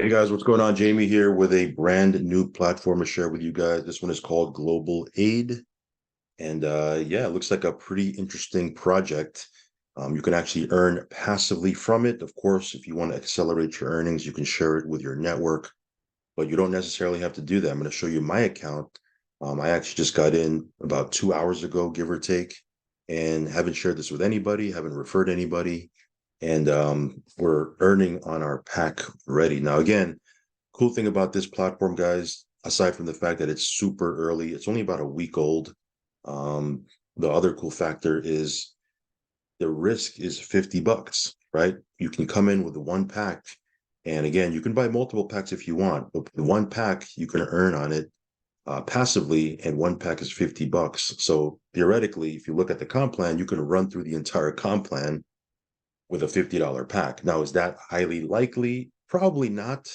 Hey guys, what's going on? Jamie here with a brand new platform to share with you guys. This one is called Global Aid. And yeah, it looks like a pretty interesting project. You can actually earn passively from it. Of course, if you want to accelerate your earnings, you can share it with your network, but you don't necessarily have to do that. I'm going to show you my account. I actually just got in about 2 hours ago, give or take, and haven't shared this with anybody, haven't referred anybody. And we're earning on our pack already. Now, again, cool thing about this platform, guys, aside from the fact that it's super early, it's only about a week old. Um, the other cool factor is the risk is $50, right? You can come in with the one pack. And again, you can buy multiple packs if you want, but the one pack you can earn on it passively, and one pack is $50. So theoretically, if you look at the comp plan, you can run through the entire comp plan with a $50 pack. Now, is that highly likely? Probably not.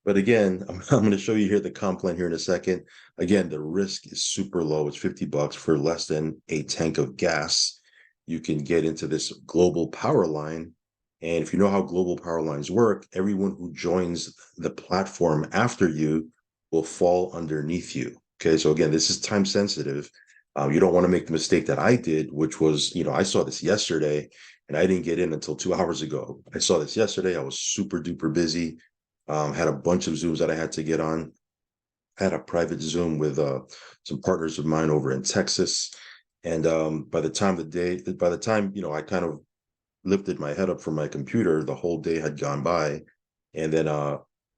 But again, I'm going to show you here the comp plan here in a second. Again, the risk is super low. It's $50 for less than a tank of gas. You can get into this global power line. And if you know how global power lines work, everyone who joins the platform after you will fall underneath you. Okay, so again, this is time sensitive. You don't want to make the mistake that I did, which was, I saw this yesterday and I didn't get in until 2 hours ago. I saw this yesterday. I was super duper busy. Had a bunch of Zooms that I had to get on. Had a private Zoom with some partners of mine over in Texas. And by the time, I kind of lifted my head up from my computer, the whole day had gone by. And then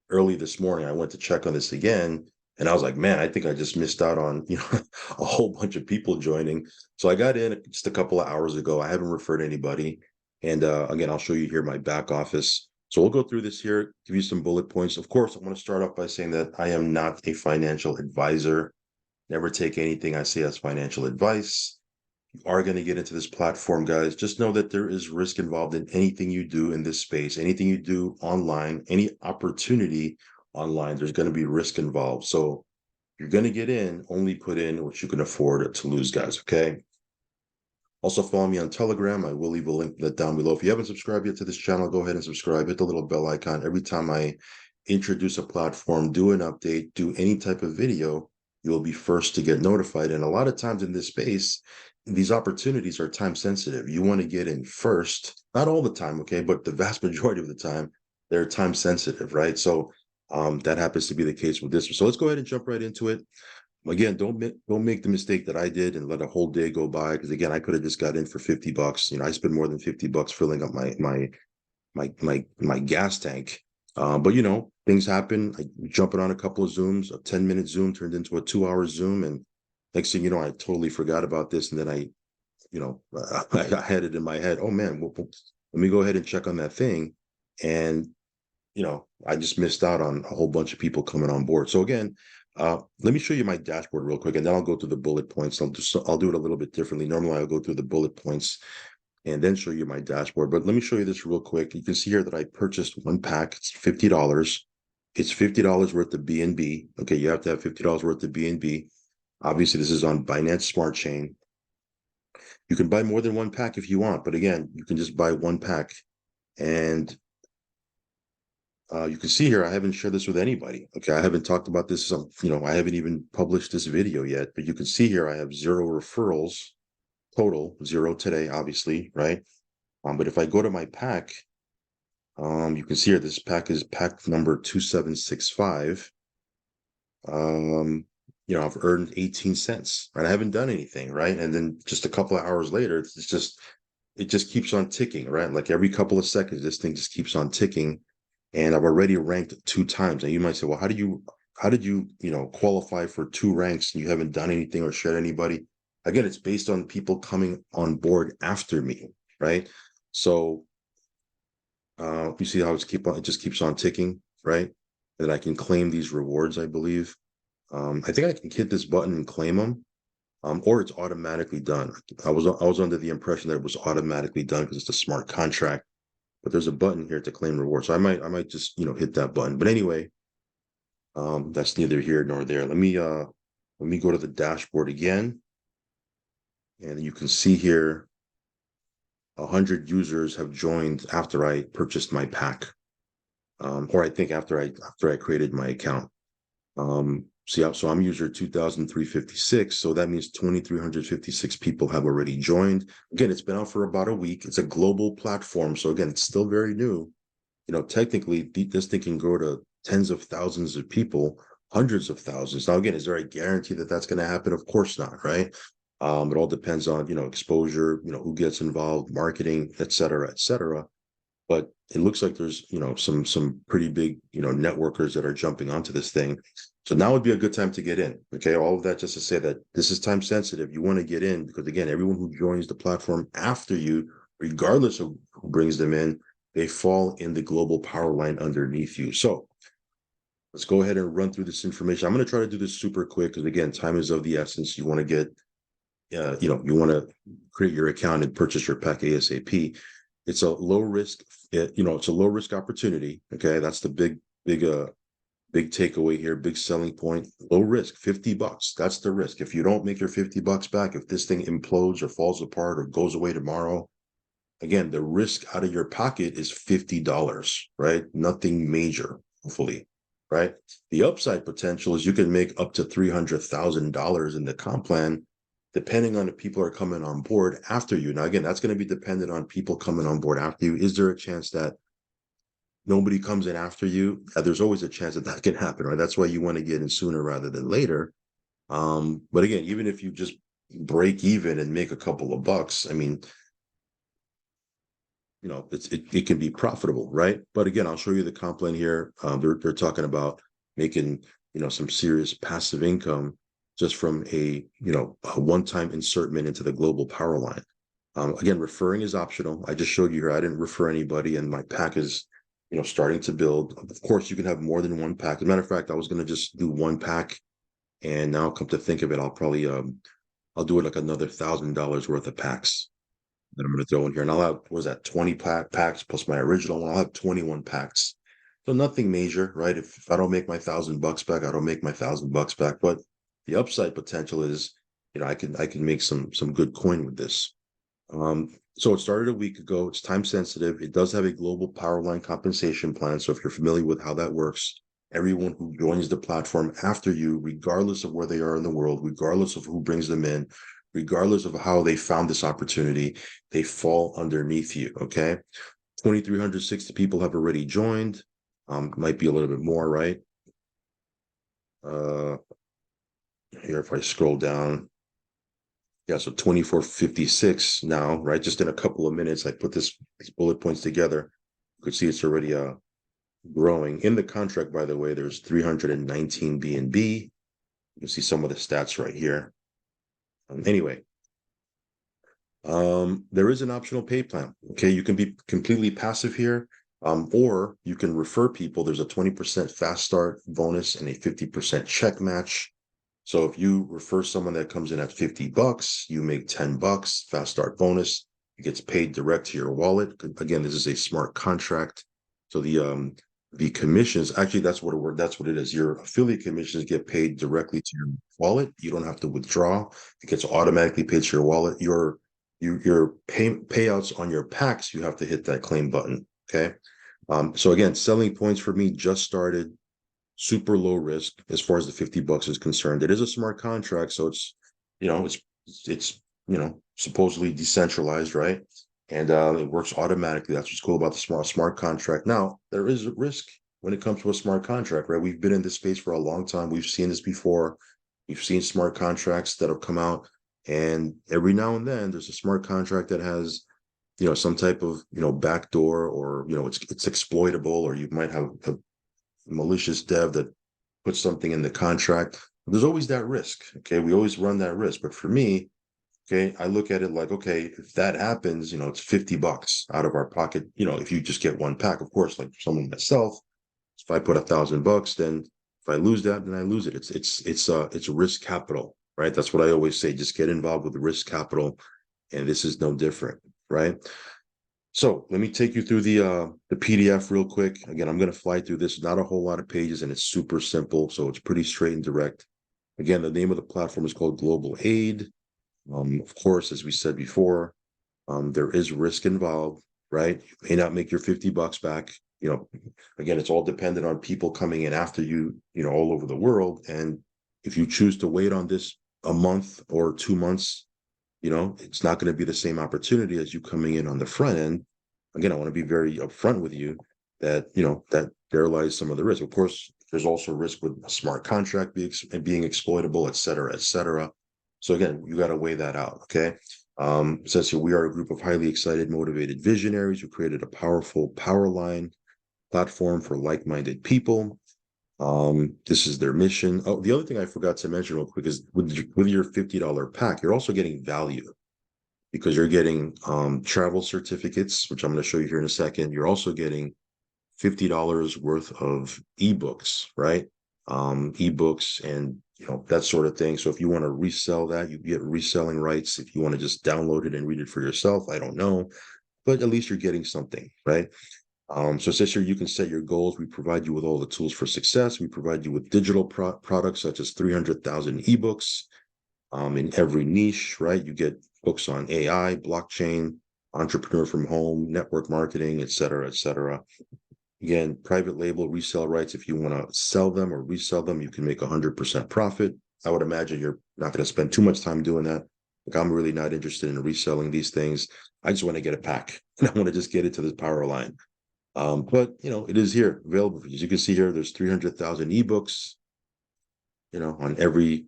early this morning, I went to check on this again. And I was like, man, I think I just missed out on, a whole bunch of people joining. So I got in just a couple of hours ago. I haven't referred anybody. And again, I'll show you here my back office. So we'll go through this here, give you some bullet points. Of course, I want to start off by saying that I am not a financial advisor. Never take anything I say as financial advice. You are going to get into this platform, guys. Just know that there is risk involved in anything you do in this space, anything you do online, any opportunity online, there's going to be risk involved. So you're going to get in, only put in what you can afford to lose, guys. Okay. Also, follow me on Telegram. I will leave a link to that down below. If you haven't subscribed yet to this channel, go ahead and subscribe. Hit the little bell icon. Every time I introduce a platform, do an update, do any type of video, you will be first to get notified. And a lot of times in this space, these opportunities are time sensitive. You want to get in first, not all the time, okay, but the vast majority of the time, they're time sensitive, right? So that happens to be the case with this one. So let's go ahead and jump right into it. Again, don't make the mistake that I did and let a whole day go by. Because again, I could have just got in for $50. I spent more than $50 filling up my gas tank. But things happen. I jumping on a couple of Zooms. A 10-minute Zoom turned into a 2 hour Zoom, and next thing you know, I totally forgot about this. And then I had it in my head. Oh man, let me go ahead and check on that thing, and I just missed out on a whole bunch of people coming on board. So again, let me show you my dashboard real quick, and then I'll go through the bullet points. I'll do it a little bit differently. Normally, I'll go through the bullet points and then show you my dashboard. But let me show you this real quick. You can see here that I purchased one pack. It's $50. It's $50 worth of BNB. Okay, you have to have $50 worth of BNB. Obviously, this is on Binance Smart Chain. You can buy more than one pack if you want, but again, you can just buy one pack. And you can see here, I haven't shared this with anybody. Okay, I haven't talked about this. I haven't even published this video yet, but you can see here I have 0 referrals total, 0 today, obviously, right? But if I go to my pack, you can see here this pack is pack number 2765. I've earned 18 cents, right? I haven't done anything, right? And then just a couple of hours later, it just keeps on ticking, right? Like every couple of seconds, this thing just keeps on ticking. And I've already ranked 2 times. And you might say, well, how did you qualify for 2 ranks and you haven't done anything or shared anybody? Again, it's based on people coming on board after me, right? So you see how it just keeps on ticking, right? And I can claim these rewards, I believe. I think I can hit this button and claim them, or it's automatically done. I was under the impression that it was automatically done because it's a smart contract. But there's a button here to claim rewards. So I might just hit that button. But anyway, that's neither here nor there. Let me go to the dashboard again, and you can see here 100 users have joined after I purchased my pack. or I think after I created my account. So I'm user 2,356. So that means 2,356 people have already joined. Again, it's been out for about a week. It's a global platform. So again, it's still very new. Technically, this thing can grow to tens of thousands of people, hundreds of thousands. Now, again, is there a guarantee that that's going to happen? Of course not, right? It all depends on, exposure, who gets involved, marketing, et cetera, et cetera. But it looks like there's, some pretty big, networkers that are jumping onto this thing. So now would be a good time to get in. Okay. All of that just to say that this is time sensitive. You want to get in because again, everyone who joins the platform after you, regardless of who brings them in, they fall in the global power line underneath you. So let's go ahead and run through this information. I'm going to try to do this super quick because again, time is of the essence. You want to get, you want to create your account and purchase your pack ASAP. It's a low risk, it's a low risk opportunity. Okay. That's the big takeaway here, big selling point. Low risk, $50. That's the risk. If you don't make your $50 back, if this thing implodes or falls apart or goes away tomorrow, again, the risk out of your pocket is $50, right? Nothing major, hopefully, right? The upside potential is you can make up to $300,000 in the comp plan, depending on if people are coming on board after you. Now, again, that's going to be dependent on people coming on board after you. Is there a chance that nobody comes in after you? There's always a chance that can happen, right? That's why you want to get in sooner rather than later. But again, even if you just break even and make a couple of bucks, I mean, it can be profitable, right? But again, I'll show you the comp plan here. They're talking about making, some serious passive income just from a one-time insertment into the global power line. Again, referring is optional. I just showed you here. I didn't refer anybody, and my pack is, starting to build. Of course, you can have more than one pack. As a matter of fact, I was going to just do one pack, and now come to think of it, I'll probably I'll do it like another $1,000 worth of packs that I'm going to throw in here. And I'll have, what was that, 20 packs plus my original one. I'll have 21 packs. So nothing major, right? If I don't make my $1,000 back, I don't make my $1,000 back. But the upside potential is, I can make some good coin with this. So it started a week ago. It's time sensitive. It does have a global power line compensation plan. So if you're familiar with how that works, everyone who joins the platform after you, regardless of where they are in the world, regardless of who brings them in, regardless of how they found this opportunity, they fall underneath you. Okay. 2,360 people have already joined. Might be a little bit more, right? Here, if I scroll down, yeah, so 2,456 now, right? Just in a couple of minutes, I put these bullet points together. You could see it's already growing. In the contract, by the way, there's 319 BNB. You can see some of the stats right here. Anyway, there is an optional pay plan. Okay, you can be completely passive here, or you can refer people. There's a 20% fast start bonus and a 50% check match. So if you refer someone that comes in at $50, you make $10, fast start bonus. It gets paid direct to your wallet. Again, this is a smart contract. So the commissions, actually, that's what it is. Your affiliate commissions get paid directly to your wallet. You don't have to withdraw. It gets automatically paid to your wallet. Your payouts on your packs, you have to hit that claim button. Okay. So again, selling points for me just started. Super low risk as far as the $50 is concerned. It is a smart contract, so it's supposedly decentralized, right? And it works automatically. That's what's cool about the smart contract. Now, there is a risk when it comes to a smart contract, right? We've been in this space for a long time. We've seen this before. We've seen smart contracts that have come out, and every now and then there's a smart contract that has some type of backdoor, or it's exploitable, or you might have a malicious dev that puts something in the contract. There's always that risk. Okay. We always run that risk. But for me, okay, I look at it like, okay, if that happens, it's $50 out of our pocket. If you just get one pack, of course, like for someone myself, if I put $1,000, then if I lose that, then I lose it. It's risk capital, right? That's what I always say. Just get involved with the risk capital. And this is no different, right? So let me take you through the PDF real quick. Again, I'm going to fly through this. Not a whole lot of pages, and it's super simple. So it's pretty straight and direct. Again, the name of the platform is called Global Aid. Of course, as we said before, there is risk involved, right? You may not make your $50 back. again, it's all dependent on people coming in after you, all over the world. And if you choose to wait on this a month or 2 months, it's not going to be the same opportunity as you coming in on the front end. Again, I want to be very upfront with you that, that there lies some of the risk. Of course, there's also risk with a smart contract being exploitable, et cetera, et cetera. So again, you got to weigh that out. Okay. It says here, we are a group of highly excited, motivated visionaries who created a powerful power line platform for like-minded people. This is their mission. Oh, the other thing I forgot to mention real quick is with your $50 pack, you're also getting value because you're getting travel certificates, which I'm going to show you here in a second. You're also getting $50 worth of ebooks, right? Ebooks and that sort of thing. So if you want to resell that, you get reselling rights. If you want to just download it and read it for yourself, I don't know, but at least you're getting something, right? So it says here you can set your goals. We provide you with all the tools for success. We provide you with digital products such as 300,000 ebooks in every niche, right? You get books on AI, blockchain, entrepreneur from home, network marketing, et cetera, et cetera. Again, private label resale rights. If you want to sell them or resell them, you can make 100% profit. I would imagine you're not going to spend too much time doing that. Like I'm really not interested in reselling these things. I just want to get a pack and I want to just get it to this power line. But it is here available for you. As you can see here, there's 300,000 ebooks, on every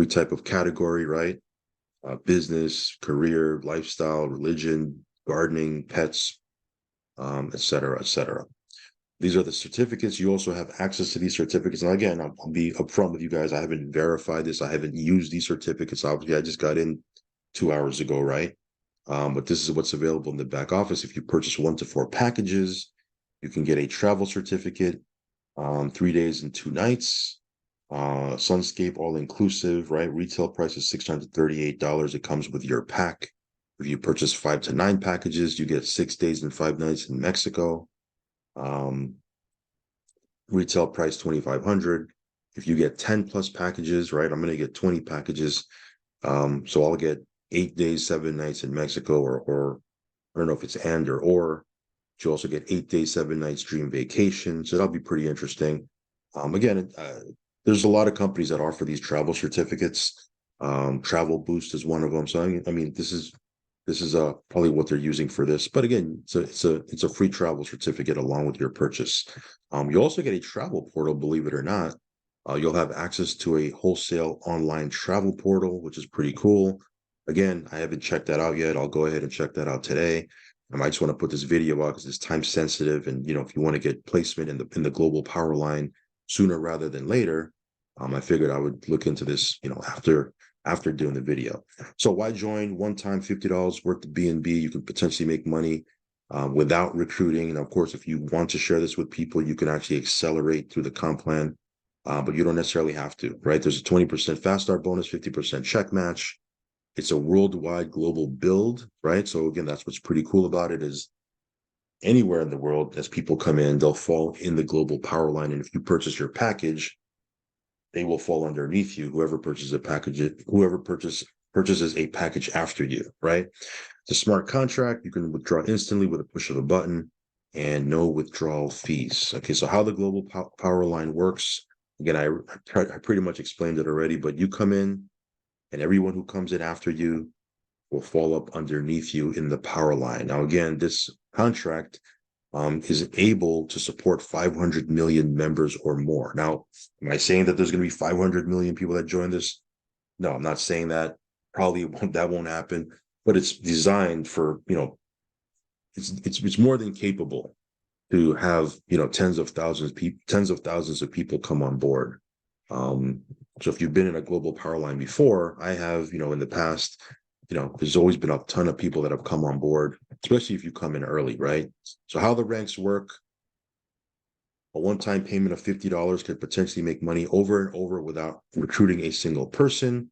type of category, right? Business, career, lifestyle, religion, gardening, pets, et cetera, et cetera. These are the certificates. You also have access to these certificates. And again, I'll be upfront with you guys. I haven't verified this. I haven't used these certificates. Obviously, I just got in 2 hours ago, right? But this is what's available in the back office. If you purchase 1 to 4 packages, you can get a travel certificate, 3 days and 2 nights, Sunscape all inclusive, right? Retail price is $638. It comes with your pack. If you purchase 5 to 9 packages, you get 6 days and 5 nights in Mexico. Retail price $2,500. If you get 10 plus packages, right? I'm going to get 20 packages. So I'll get 8 days, 7 nights in Mexico, or I don't know if it's and or. You also get 8 days, 7 nights dream vacation. So that'll be pretty interesting. Again, there's a lot of companies that offer these travel certificates. Travel Boost is one of them. So I mean, this is probably what they're using for this. But again, it's a free travel certificate along with your purchase. You also get a travel portal, believe it or not. You'll have access to a wholesale online travel portal, which is pretty cool. Again, I haven't checked that out yet. I'll go ahead and check that out today. I just want to put this video out because it's time sensitive, and if you want to get placement in the global power line sooner rather than later, I figured I would look into this, after doing the video. So why join? One time $50 worth of B&B. You can potentially make money without recruiting. And of course, if you want to share this with people, you can actually accelerate through the comp plan, but you don't necessarily have to, right? There's a 20% fast start bonus, 50% check match. It's a worldwide global build, right? So again, that's what's pretty cool about it is anywhere in the world, as people come in, they'll fall in the global power line. And if you purchase your package, they will fall underneath you. Whoever purchases purchases a package after you, right? It's a smart contract. You can withdraw instantly with a push of a button and no withdrawal fees. Okay, so how the global power line works. Again, I pretty much explained it already, but you come in, and everyone who comes in after you will fall up underneath you in the power line. Now, again, this contract is able to support 500 million members or more. Now, am I saying that there's going to be 500 million people that join this? No, I'm not saying that. Probably that won't happen, but it's designed for, it's more than capable to have, tens of thousands of people come on board. So if you've been in a global power line before, I have, in the past, there's always been a ton of people that have come on board, especially if you come in early, right? So how the ranks work, a one-time payment of $50 could potentially make money over and over without recruiting a single person,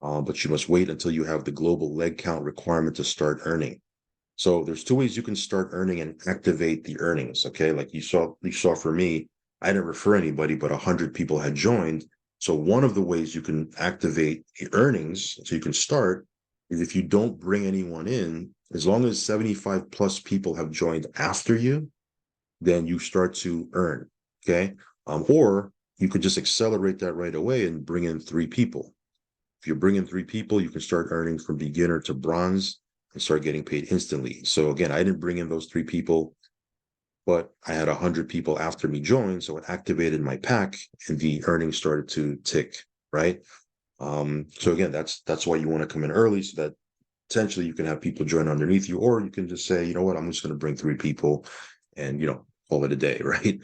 but you must wait until you have the global leg count requirement to start earning. So there's 2 ways you can start earning and activate the earnings, okay? Like you saw for me, I didn't refer anybody, but 100 people had joined. So one of the ways you can activate the earnings, so you can start, is if you don't bring anyone in, as long as 75 plus people have joined after you, then you start to earn. Okay. Or you could just accelerate that right away and bring in 3 people. If you bring in 3 people, you can start earning from beginner to bronze and start getting paid instantly. So again, I didn't bring in those 3 people, but I had 100 people after me join. So it activated my pack and the earnings started to tick, right? So again, that's why you want to come in early so that potentially you can have people join underneath you, or you can just say, you know what, I'm just going to bring 3 people and, call it a day, right?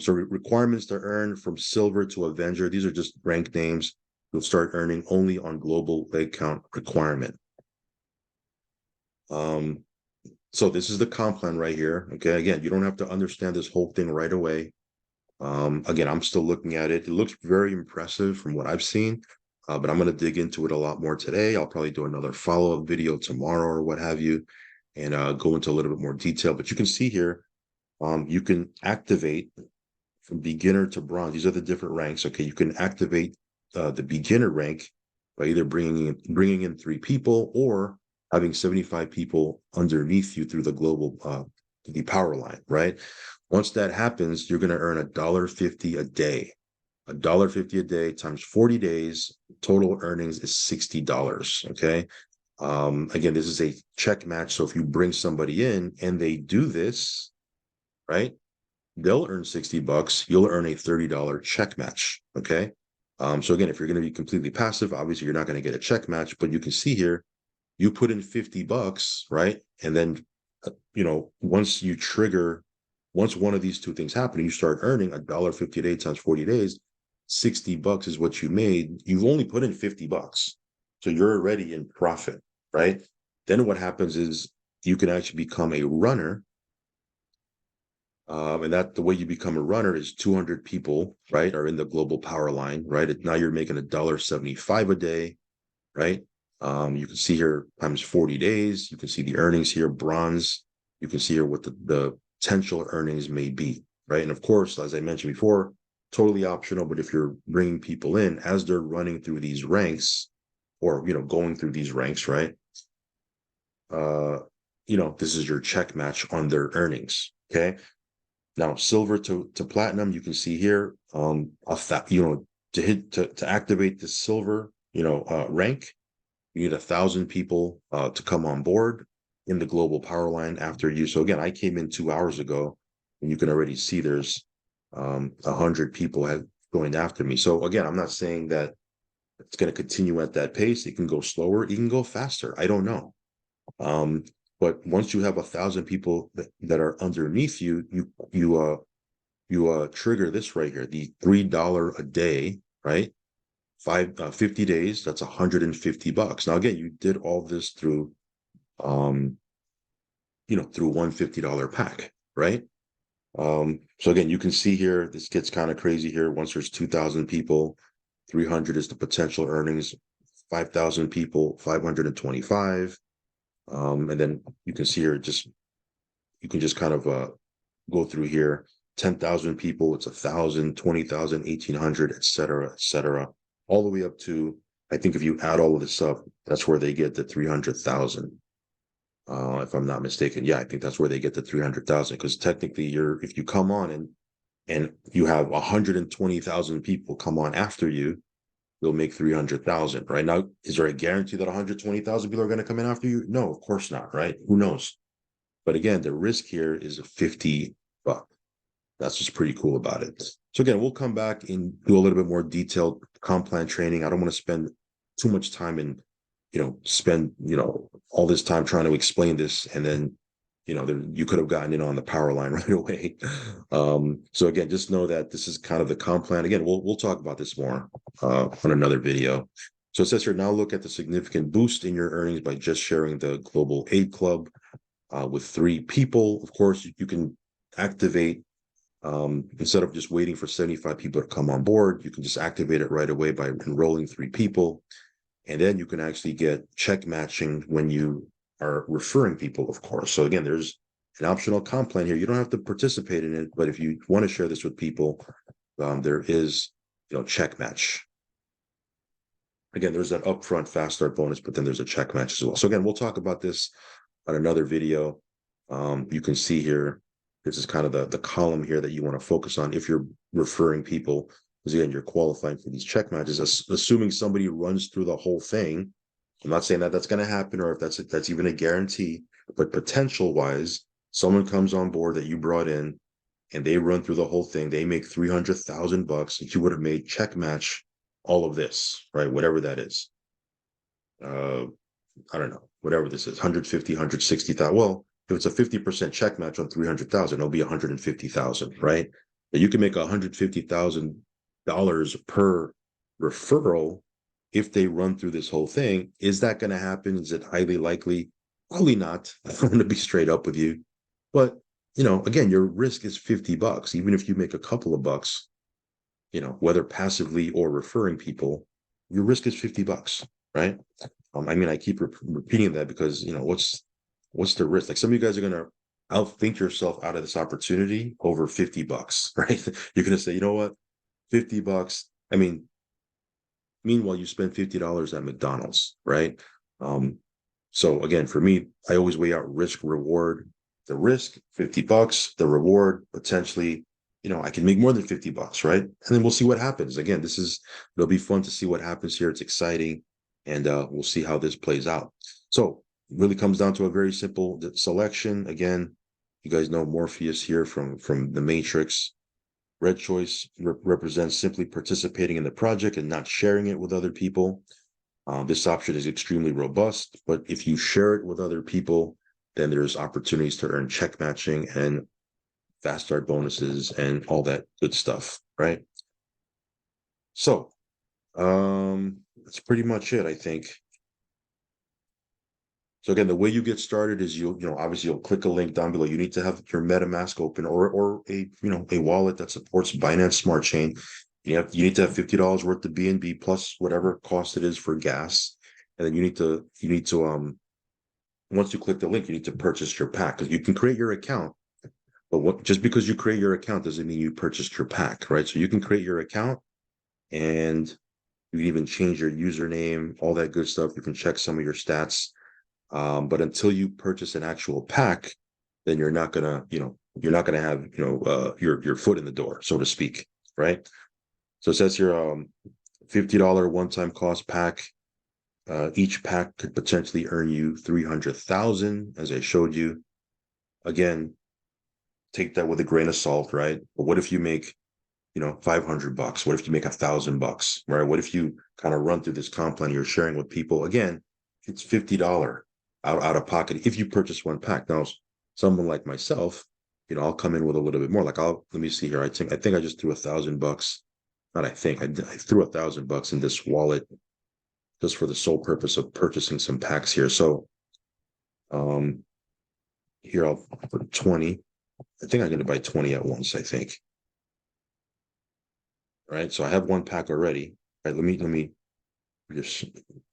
So requirements to earn from silver to Avenger, these are just rank names. You'll start earning only on global leg count requirement. So this is the comp plan right here. Okay, again, you don't have to understand this whole thing right away. Again, I'm still looking at it. It looks very impressive from what I've seen, but I'm going to dig into it a lot more today. I'll probably do another follow-up video tomorrow or what have you, and go into a little bit more detail. But you can see here, you can activate from beginner to bronze. These are the different ranks. Okay, you can activate the beginner rank by either bringing in 3 people or having 75 people underneath you through the global the power line, right? Once that happens, you're going to earn $1.50 a day. $1.50 a day times 40 days. Total earnings is $60. Okay. Again, this is a check match. So if you bring somebody in and they do this, right, they'll earn $60. You'll earn a $30 check match. Okay. So again, if you're going to be completely passive, obviously you're not going to get a check match, but you can see here, you put in $50, right? And then, once one of these two things happen, you start earning $1.50 a day times 40 days, $60 is what you made. You've only put in $50. So you're already in profit, right? Then what happens is you can actually become a runner. And that the way you become a runner is 200 people, right, are in the global power line, right? Now you're making $1.75 a day, right? You can see here times 40 days. You can see the earnings here, bronze. You can see here what the potential earnings may be, right? And of course, as I mentioned before, totally optional. But if you're bringing people in as they're running through these ranks, or going through these ranks, right? This is your check match on their earnings. Okay. Now, silver to platinum, you can see here, to activate the silver, rank, you need 1,000 people to come on board in the global power line after you. So again, I came in 2 hours ago, and you can already see there's 100 people have joined after me. So again, I'm not saying that it's going to continue at that pace. It can go slower, it can go faster. I don't know. But once you have 1,000 people that are underneath you, you trigger this right here, the $3 a day, right? 50 days, that's $150. Now, again, you did all this through, through one $50 pack, right? So again, you can see here, this gets kind of crazy here. Once there's 2,000 people, 300 is the potential earnings, 5,000 people, 525. And then you can see here, you can just kind of go through here. 10,000 people, it's 1,000, 20,000, 1,800, et cetera, all the way up to, I think if you add all of this up, that's where they get the 300,000. If I'm not mistaken. Yeah, I think that's where they get the 300,000, because technically if you come on and you have 120,000 people come on after you, you'll make 300,000, right? Now, is there a guarantee that 120,000 people are going to come in after you? No, of course not, right? Who knows? But again, the risk here is a $50. That's what's pretty cool about it. So again, we'll come back and do a little bit more detailed comp plan training. I don't want to spend too much time and, spend, all this time trying to explain this. And then, you could have gotten in on the power line right away. So again, just know that this is kind of the comp plan. Again, we'll talk about this more on another video. So it says here, now look at the significant boost in your earnings by just sharing the Global Aid Club with 3 people. Of course, you can activate, instead of just waiting for 75 people to come on board, you can just activate it right away by enrolling 3 people. And then you can actually get check matching when you are referring people, of course. So again, there's an optional comp plan here. You don't have to participate in it, but if you want to share this with people, there is, check match. Again, there's that upfront fast start bonus, but then there's a check match as well. So again, we'll talk about this on another video. You can see here, This is kind of the column here that you want to focus on if you're referring people, because again, you're qualifying for these check matches, assuming somebody runs through the whole thing. I'm not saying that that's going to happen or if that's even a guarantee, but potential wise, someone comes on board that you brought in and they run through the whole thing. They make 300,000 bucks, and you would have made check match all of this, right? Whatever that is. Uh, I don't know, whatever this is, 150, 160,000. Well, if it's a 50% check match on 300,000, it'll be 150,000, right? And you can make $150,000 per referral if they run through this whole thing. Is that going to happen? Is it highly likely? Probably not. I'm going to be straight up with you. But, again, your risk is 50 bucks. Even if you make a couple of bucks, whether passively or referring people, your risk is 50 bucks, right? I keep repeating that because, what's the risk? Like some of you guys are going to outthink yourself out of this opportunity over 50 bucks, right? You're going to say, you know what, 50 bucks. Meanwhile, you spend $50 at McDonald's, right? So again, for me, I always weigh out risk reward. The risk, 50 bucks, the reward, potentially, I can make more than 50 bucks, right? And then we'll see what happens. Again, it'll be fun to see what happens here. It's exciting. And we'll see how this plays out. So it really comes down to a very simple selection. Again, you guys know Morpheus here from the Matrix. Red choice represents simply participating in the project and not sharing it with other people. This option is extremely robust, but if you share it with other people, then there's opportunities to earn check matching and fast start bonuses and all that good stuff, right? So that's pretty much it, I think. So again, the way you get started is obviously you'll click a link down below. You need to have your MetaMask open or a wallet that supports Binance Smart Chain. You need to have $50 worth of BNB plus whatever cost it is for gas. And then you need to once you click the link, you need to purchase your pack because you can create your account. But just because you create your account doesn't mean you purchased your pack, right? So you can create your account and you can even change your username, all that good stuff. You can check some of your stats. But until you purchase an actual pack, then you're not gonna have your foot in the door, so to speak, right? So it says here, $50 one-time cost pack. Each pack could potentially earn you 300,000, as I showed you. Again, take that with a grain of salt, right? But what if you make 500 bucks? What if you make $1,000, right? What if you kind of run through this comp plan you're sharing with people? Again, it's $50 out of pocket if you purchase one pack. Now, someone like myself, I'll come in with a little bit more. Like let me see here. I think I just threw $1,000. Not I think I threw $1,000 in this wallet just for the sole purpose of purchasing some packs here. So here I'll put 20. I think I'm going to buy 20 at once, I think. Right. So I have one pack already. All right. Let me just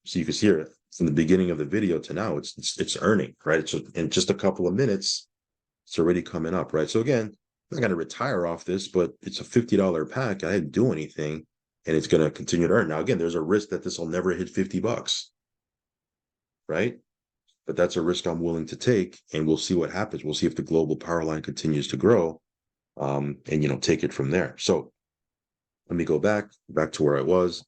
so you can see it from the beginning of the video to now, it's earning, right? So in just a couple of minutes, it's already coming up, right? So again, I'm not going to retire off this, but it's a $50 pack. I didn't do anything and it's going to continue to earn. Now, again, there's a risk that this will never hit 50 bucks, right? But that's a risk I'm willing to take, and we'll see what happens. We'll see if the global power line continues to grow, and take it from there. So let me go back to where I was.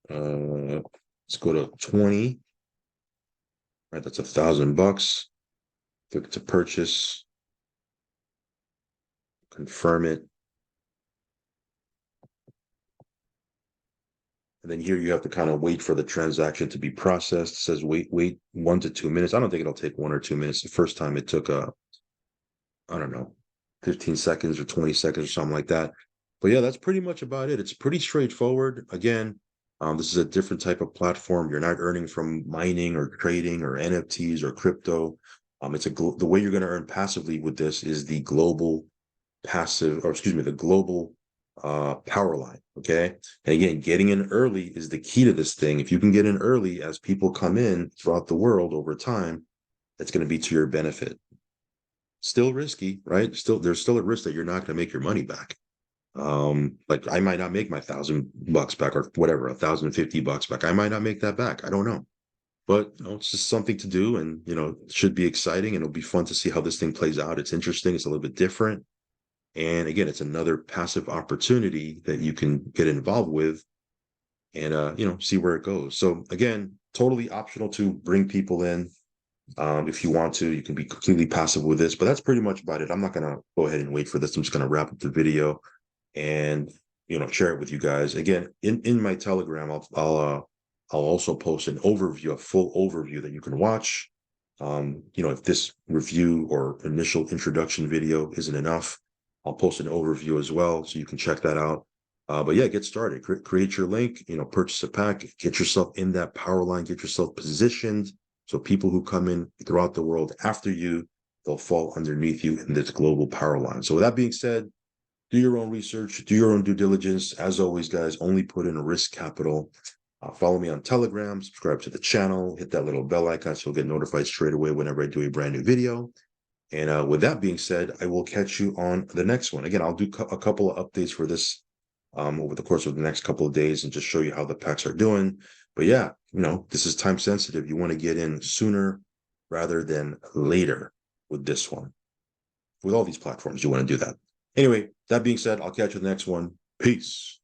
Let's go to 20. Right, that's $1,000. Click to purchase. Confirm it. And then here you have to kind of wait for the transaction to be processed. It says wait 1 to 2 minutes. I don't think it'll take 1 or 2 minutes. The first time it took I don't know, 15 seconds or 20 seconds or something like that. But yeah, that's pretty much about it. It's pretty straightforward. Again, this is a different type of platform. You're not earning from mining or trading or NFTs or crypto. The way you're going to earn passively with this is the global the global power line. Okay. And again, getting in early is the key to this thing. If you can get in early as people come in throughout the world over time, that's going to be to your benefit. Still risky, right? There's still a risk that you're not going to make your money back. Like I might not make my $1,000 back or whatever, $1,050 back. I might not make that back. I don't know. But it's just something to do, and it should be exciting, and it'll be fun to see how this thing plays out. It's interesting. It's a little bit different, and again, it's another passive opportunity that you can get involved with, and see where it goes. So again, totally optional to bring people in. If you want to, you can be completely passive with this, but that's pretty much about it. I'm not gonna go ahead and wait for this. I'm just gonna wrap up the video and share it with you guys. Again, in my Telegram, I'll also post an overview, a full overview that you can watch. If this review or initial introduction video isn't enough, I'll post an overview as well, so you can check that out. But yeah, get started. Create your link. Purchase a pack. Get yourself in that power line. Get yourself positioned so people who come in throughout the world after you, they'll fall underneath you in this global power line. So with that being said, do your own research, do your own due diligence. As always, guys, only put in risk capital. Follow me on Telegram, subscribe to the channel, hit that little bell icon so you'll get notified straight away whenever I do a brand new video. And with that being said, I will catch you on the next one. Again, I'll do a couple of updates for this over the course of the next couple of days and just show you how the packs are doing. But yeah, this is time sensitive. You want to get in sooner rather than later with this one. With all these platforms, you want to do that. Anyway, that being said, I'll catch you in the next one. Peace.